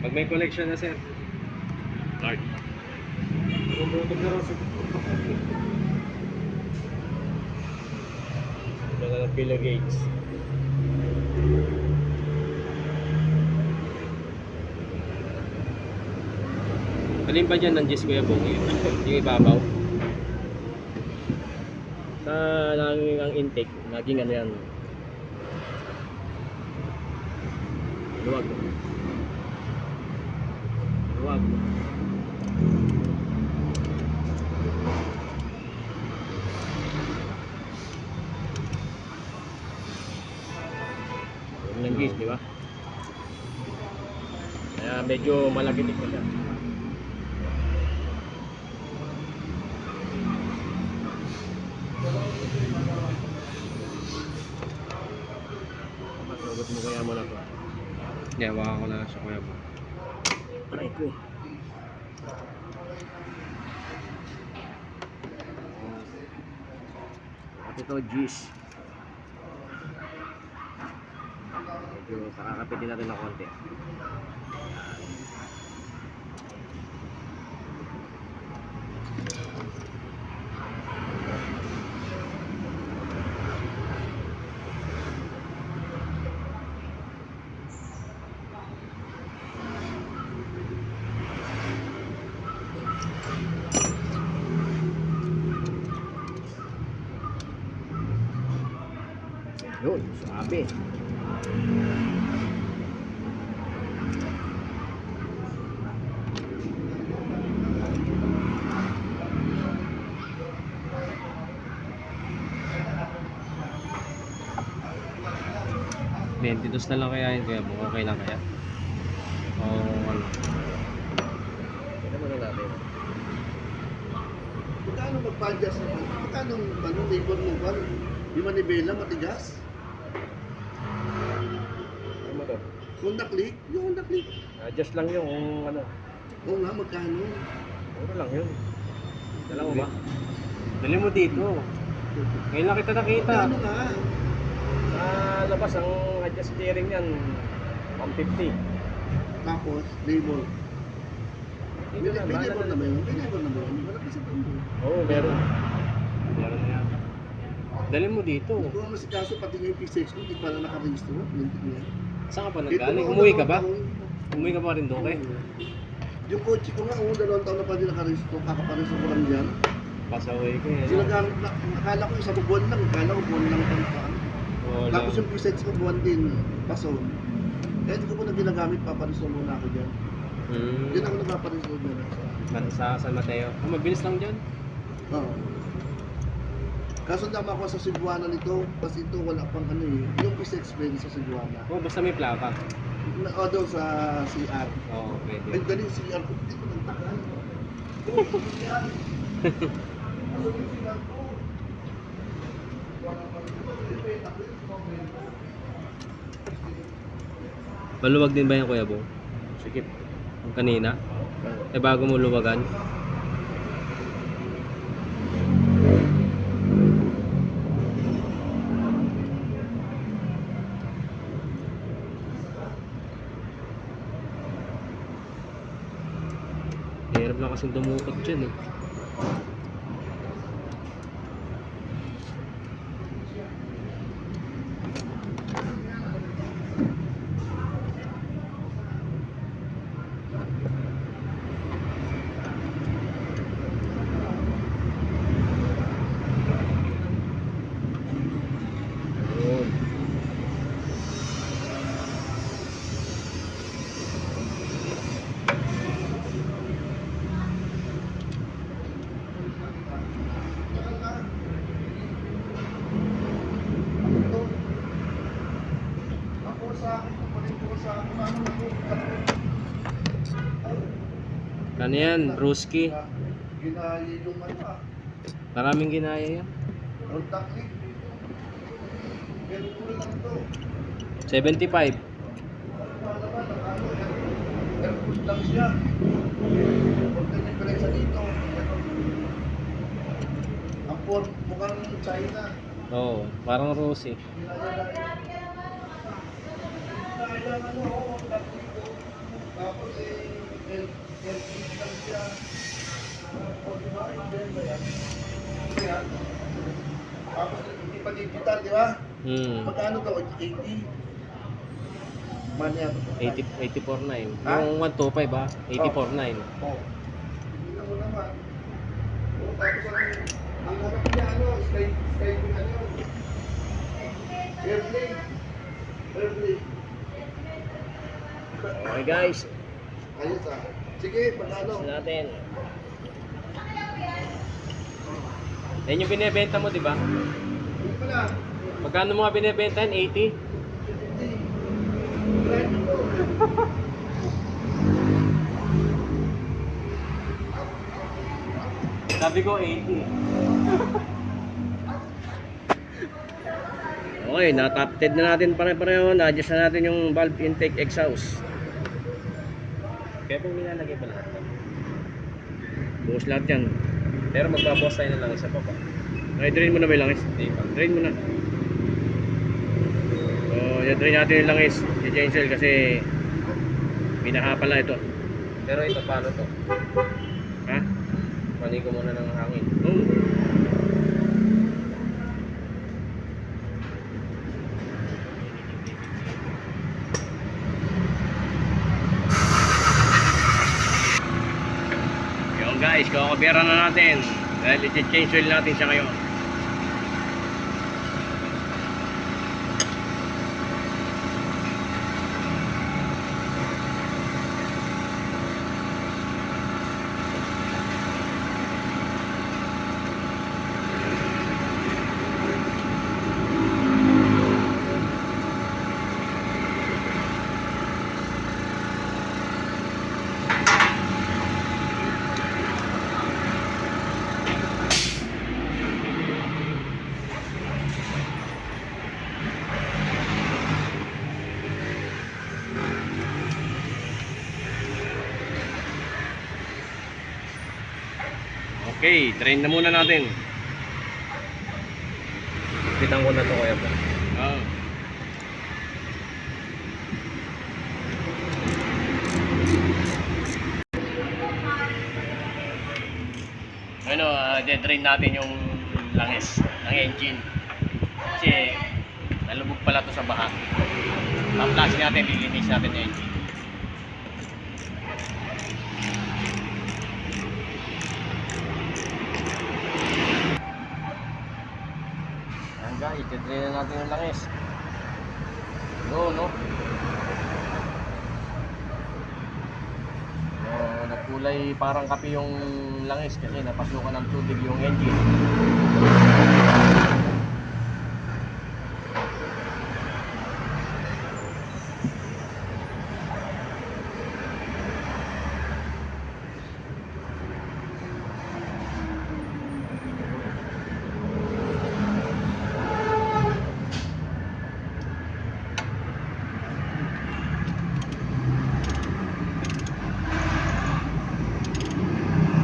Pag may collection na, sir. Card. Ito na ng pillow gates. Alin ba dyan ng Diyos Kuya Bong? Yung ibabaw? Sa naging ang intake, naging ano yan? Luwag. Luwag. Yung gis, di ba? Kaya medyo malagitik na siya. Masugot mo kaya mo na to. Yeah, waka ko na lang siya kuya mo. Aray ko. At ito, G's. Medyo pakakapitin natin ng konti. Yun, sabi. $22 na lang kaya yun kaya mo, okay lang kaya? O ano? Tignan muna natin. Magkano mag-adjust naman? Magkano labor mo ba? Di manibela, matigas? Ano mo to? Honda Click? Yung Honda Click. Adjust lang yung ano. Oo nga, magkano? Puro lang yun. Dala mo ba? Dali mo dito. Ngayon lang kita nakita. Magkano nga? Sa labas ang adjust steering yan 150. Tapos, labor. Dito na, May bahala labor na. na ba yun? May labor na ba yun? Wala kasi pa mo. Oo, meron. Meron na yan. Dali mo dito. Kung ang masikaso, pati yung P6 ko, hindi pala nakaregister. Lintik niya. Saan ka pa naggaling? Umuwi ka ba? Umuwi ka pa rin doon kay? Yung kotse ko nga, 2 taon na pa din nakaregister. Kakaparegister ko lang dyan. Pasaway ko eh. Ginagamit na, akala ko isang buwan lang. Akala ko buwan lang pang. Wala. Tapos yung presets ko buwan din, pason. Kaya hindi ko po na ginagamit, paparisol muna ako dyan. Diyan ako nagpaparisol dyan. Sa San Mateo. Oh, mabilis lang dyan. Oo. Kaso tama ako sa Cebuana nito, kasi ito wala pang ano eh. Yung presets pwede sa Cebuana. Oh, basta may plaka. O doon sa CR. Oo, pwede. Ay, galing CR ko, hindi ko nagtagal. Maluwag din ba yan Kuya Bong? Sikip. Kanina? Eh bago mo luwagan? Hirap lang kasing dumukot dyan eh. Yun. Ano yan? Brewski. Ginaya yung ano ah. Maraming ginaya yan. Honda Click. Ganun ko lang ito. 75. Airport lang siya. Huwag na yung presya dito. Ang port mukhang China. Oo, parang rose eh. Tapos digital, di ba? Magkano to? 80? Manya. 84.9. Ha? Yung 125 ba? 84.9. Oh. Tingnan mo naman. Oh, tapos ang harap niya, ano, sky, ano, airplane. Airplane. Okay guys, Ayos ah. Sige, magkano? gusto natin. Yan yung binibenta mo, di ba? Hindi pala. Magkano mo nga binibenta yan? 80? 50. Right ito. Sabi ko 80. Okay, na-top-ted na natin pare-pareho. Na-adjust na natin yung valve intake exhaust. Kaya pong nilalagay pa lahat. Buhos lahat yan. Pero magbabawas tayo na lang isa pa pa. Okay, drain mo na ba yung langis? Hindi pa. Drain mo na. So, i-drain natin yung langis. I-chancel kasi pinaha pala ito. Pero ito, paano to? Ha? Panig ko muna ng hangin. Yung guys, kakabera na natin. Dahil i-change oil natin siya ngayon. Okay, train na muna natin. Pitang ko na to kaya po. Oo. Ano, de-drain natin yung langis ng engine. Kasi nalubog pala to sa baha. Paplasin natin, lilinis natin yung engine. Guys, i-drain na natin yung langis. No. Nagkulay parang kape yung langis kasi napasukan ng tubig yung engine.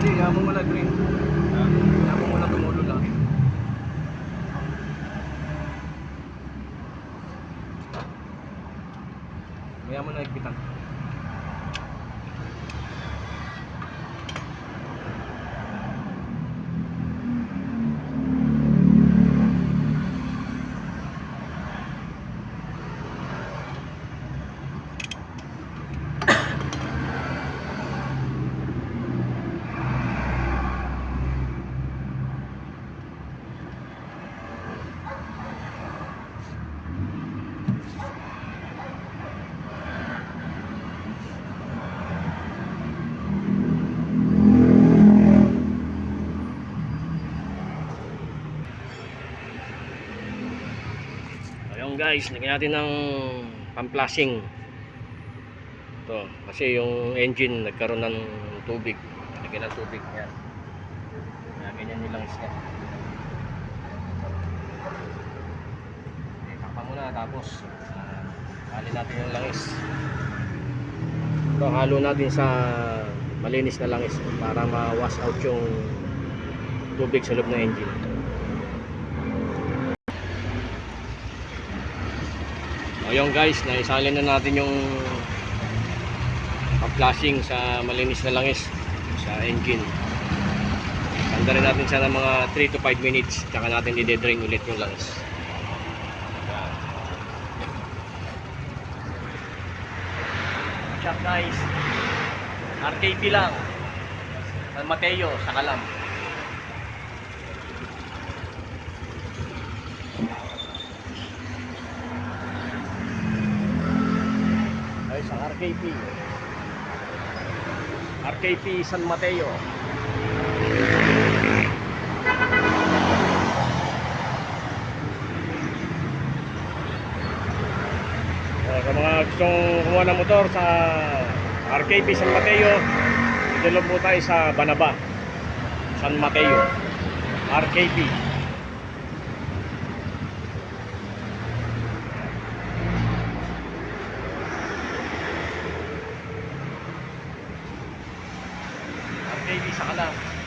Kaya mo muna green. Kaya mo muna tumulo lang. Kaya mo na higpitan. Ayun guys, lagyan natin ng pamplashing. Ito, kasi yung engine nagkaroon ng tubig. Lagyan ng tubig yan. Ganyan yung langis niya. Takpan muna tapos halin natin yung langis. Ito, halo natin sa malinis na langis para ma-wash out yung tubig sa loob ng engine. Ayun guys, naisalin na natin yung pang-flashing sa malinis na langis sa engine. Tanda rin natin siya ng mga 3 to 5 minutes tsaka natin i-drain ulit yung langis. Shop guys. RKP lang. San Mateo, sa Kalam. Ay, sa RKP. RKP San Mateo. Sa mga gustong kumuha ng motor sa RKP San Mateo, dito lang po tayo sa Banaba, San Mateo, RKP. RKP sa Kalam.